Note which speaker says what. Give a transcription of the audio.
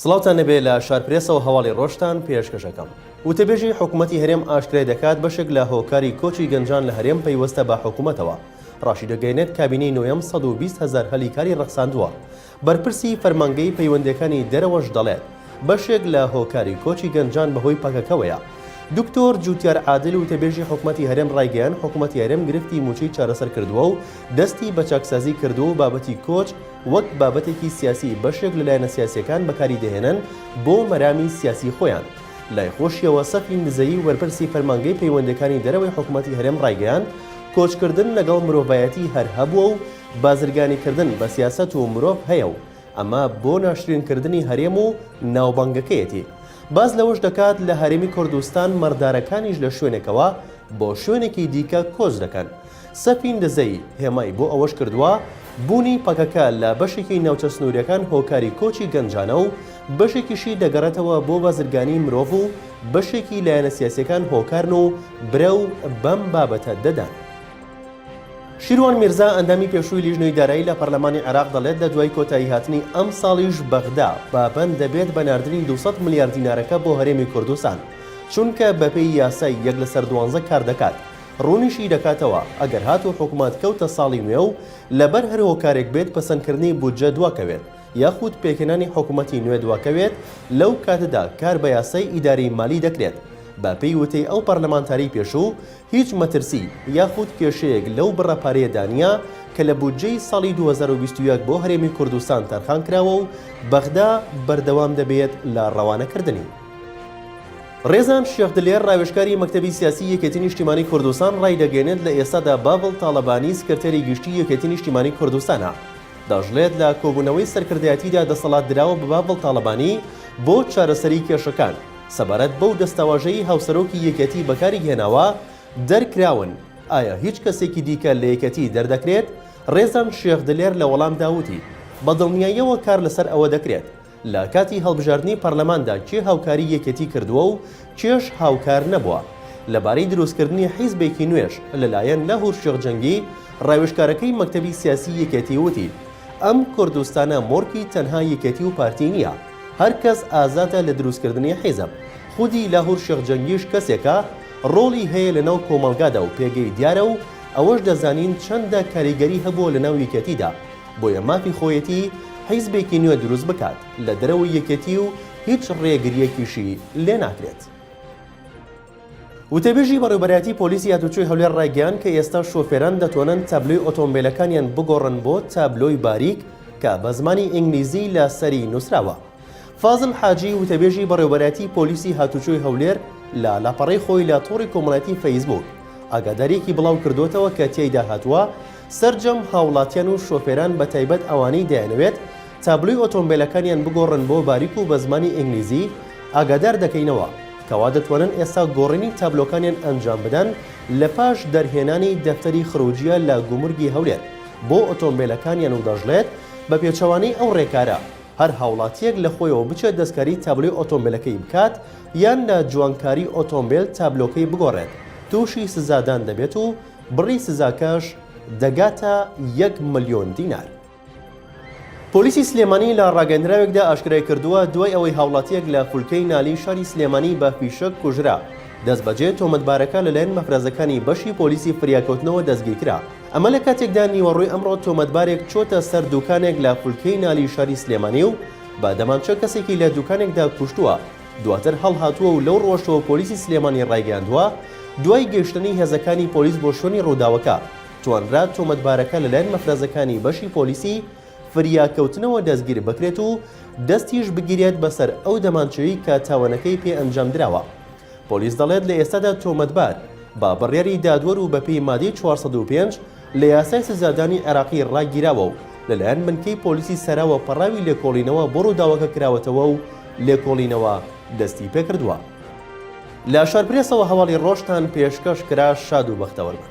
Speaker 1: سڵاوتان نەبێ لە شارپرێسەوە هەواڵی ڕۆژتان پێشکەشەکەم. وتەبێژی حکوومەتی هەرێم ئاشکرای دەکات بەشێک لە هۆکاری کۆچی گەنجان لە هەرێم پەیوەستە بە حکوومەتەوە. ڕاشی دەگەێنێت کابینەی نوێم 120,000 هەلیکاری ڕەخساندووە. بەرپرسی فەرمانگەی پەیوەندەکانی دەرەوەش دەڵێت بەشێک لە هۆکاری کۆچی گەنجان بەهۆی پەکەکەوەیە. دکتۆر جوتیار عادل وتەبێژی حکوومەتی هەرێم ڕایگەیان حکوومەتی هەرێم گرفتی موچەی چارەسەر کردووە و دەستی بە چاکسازی کردو و بابەتی کۆچ وەک بابەتێکی سیاسی بەشێک لەلایەنە سیاسیەکان بەکاری دەهێنن بۆ مەرامی سیاسی خۆیان. لای خۆشیەوە سەفی نزەیی وەرپرسی فەرمانگەی پەیوەندەکانی دەرەوەی حکوومەتی هەرێم ڕایگەیان کۆچکردن لەگەڵ مرۆڤایەتی هەر هەبووە و بازرگانیکردن بە سیاسەت و مرۆڤ هەیە و ئەمە بۆ ناشرینکردنی هەرێم و ناوبانگەکەیەتی. باز لەوەش دەکات لە هەرێمی کوردستان مەردارەکانیش لە شوێنێکەوە بۆ شوێنێکی دیکە کۆچ دەکەن. سەفی نزەیی هێمای بۆ ئەوەش کردووە بوونی پەکەکە لە بەشێکی ناوچە سنووریەکان هۆکاری کۆچی گەنجانە و بەشێکیشی دەگەڕێتەوە بۆ بازرگانی مرۆڤ و بەشێکی لایەنە سیاسیەکان هۆکارن و برە و بەم بابەتە دەدان. شیروان میرزا ئەندامی پێشووی لیژنەوەی دارایی لە پەرلەمانی عێراق دەڵێت لە دوای کۆتایی هاتنی ئەم ساڵیش بەغدا بابەند دەبێت بە ناردنی 200 میلیارد دینارەکە بۆ هەرێمی کوردستان، چونکە بەپێی یاسای 1/12 کار دەکات. ڕوونیشی دەکاتەوە ئەگەر هاتوو حکوومەت کەوتە ساڵی نوێ و لەبەر هەر هۆکارێک بێت پەسەندکردنی بودجە دواکەوێت یاخود پێکێنانی حکوومەتی نوێ دواکەوێت، لەو کاتەدا کار بە یاسای ئیداری مالی دەکرێت. بە پێی وتەی ئەو پەرلەمانتاری پێشوو هیچ مەترسی یاخود کێشەیەک لەو بڕەپارەیە دانیە کە لە بودجەی ساڵی 2021 بۆ هەرێمی کوردستان تەرخان کراوە و بەغدا بەردەوام دەبێت لە ڕەوانەکردنی. ڕێزان شێخ دلێر ڕاوێژکاری مەکتەبی سیاسی یەکێتی نیشتیمانی کوردستان ڕای دەگەێنێت لە ئێستادا باڤڵ تاڵەبانی سکرتێری گشتی یەکێتی نیشتیمانی کوردستانە. دەژڵێت لە کۆبوونەوەی سەرکردایەتیدا دەسەڵات دراوە بە باڤڵ تاڵەبانی بۆ چارەسەری کێشەکان سەبارەت بەو دەستەواژەی هاوسەرۆکی یەکێتی بەکاری هێناوە دەرکراون. ئایا هیچ کەسێکی دیکە لە یەکێتی دەردەکرێت؟ ڕێزان شێخ دلێر لە وەڵام داوتی بەدڵنیاییەوە کار لەسەر ئەوە دەکرێت لە کاتی هەڵبژاردننی پەرلەماندا چێ هاوکاری یەکێتی کردووە و چێش هاوکار نەبووە. لەبارەی دروستکردنی حیزبێکی نوێش لەلایەن لاهور شێخ جەنگی ڕاوێژکارەکەی مەکتەبی سیاسی یەکێتی وتی ئەم کوردستانە مۆرکی تەنها یەکێتی و پارتی نییە، هەر کەس ئازاتە لە دروستکردنی حیزب. خودی لاهور شێخ جەنگیش کەسێکە ڕۆڵی هەیە لەناو کۆمەڵگادا و پێگەی دیارە و ئەوەش دەزانین چەندە کاریگەری هەبووە لەناو یەکێتیدا. بۆیە مافی خۆیەتی حیزبێکی نوێ دروست بکات لە دەرەوەی یەکێتی و هیچ ڕێگریەکیشی لێ ناکرێت. وتەبێژی بەڕێوەبەرایەتی پۆلیسی هاتوچۆی هەولێر ڕایگەیان کە ئێستا شۆفێران دەتوانن تابلۆی ئۆتۆمبیلەکانیان بگۆڕن بۆ تابلۆی باریک کە بە زمانی ئینگلیزی لە سەری نووسراوە. فازڵ حاجی وتەبێژی بەڕێوەبەرایەتی پۆلیسی هاتوچۆی هەولێر لە لاپەڕەی خۆی لە تۆڕی کۆمەڵایەتی فەیسبوک ئاگاداریەکی بڵاو کردوتەوە کە تێیدا هاتووە سەرجەم هاوڵاتیان و شۆفێران بە تایبەت ئەوانەی دەیانەوێت تابلۆی ئۆتۆمبیلەکانیان بگۆڕن بۆ باریک و بە زمانی ئینگلیزی ئاگادار دەکەینەوە کەوا دەتوانن ئێستا گۆڕینی تابلۆکانیان ئەنجام بدەن لە پاش دەرهێنانی دەفتەری خروجیە لە گومرگی هەولێر بۆ ئۆتۆمبیلەکانیان و دەژڵێت بە پێچەوانەی ئەو ڕێکارە هەر هاوڵاتیەک لە خۆیەوە بچێت دەستکاری تابلۆی ئۆتۆمبیلەکەی بکات یان لە جوانکاری ئۆتۆمبیل تابلۆکەی بگۆڕێت، تووشی سزادان دەبێت و بڕی سزاکەش دەگاتە 1 ملیۆن دینار. پۆلیسی سلێمانی لە ڕاگەندراوێکدا ئاشکرای کردووە دوای ئەوەی هاوڵاتیەک لە فولکەی نالی شاری سلێمانی بە فیشک کوژرا. دەستبەجێ تۆمەتبارەکە لەلایەن مەفرەزەکانی بەشی پۆلیسی فریاکەوتنەوە دەستگیرکرا. ئەمە لە کاتێکدا نیوەڕۆی ئەمڕۆ تۆمەتبارێک چۆتە سەر دوکانێک لە فولکەی نالی شاری سلێمانی و بە دەمانچە کەسێکی لە دوکانێکدا کوشتووە. دواتر هەڵهاتووە و لەو ڕۆژەوە پۆلیسی سلێمانی ڕایگەیاندووە دوای گەیشتنی هێزەکانی پۆلیس بۆ شوێنی ڕووداوەکە توانرا تۆمەتبارەکە لەلایەن مەفرەزەکانی بەشی پۆلیسی فریاکەوتنەوە دەستگیر بکرێت و دەستیش بگیرێت بەسەر ئەو دەمانچەوی کە تاوانەکەی پێ ئەنجام درراوە. پۆلیس دەڵێت لە ئێستادا تۆمەتبار با بڕیاری دادوەر و بەپێی مادەی 405 لە یاسای سزادانی عێراقی ڕاگیراوە و لەلایەن بنکەی پۆلیسی سەراوە پەڕاوی لێکۆڵینەوە بۆ ڕووداوەکە کراوەتەوە و لێکۆڵینەوە دەستی پێکردووە. لە شارپرێسەوە هەواڵی ڕۆژتان پێشکەش کرا، شاد و بەختەوەربن.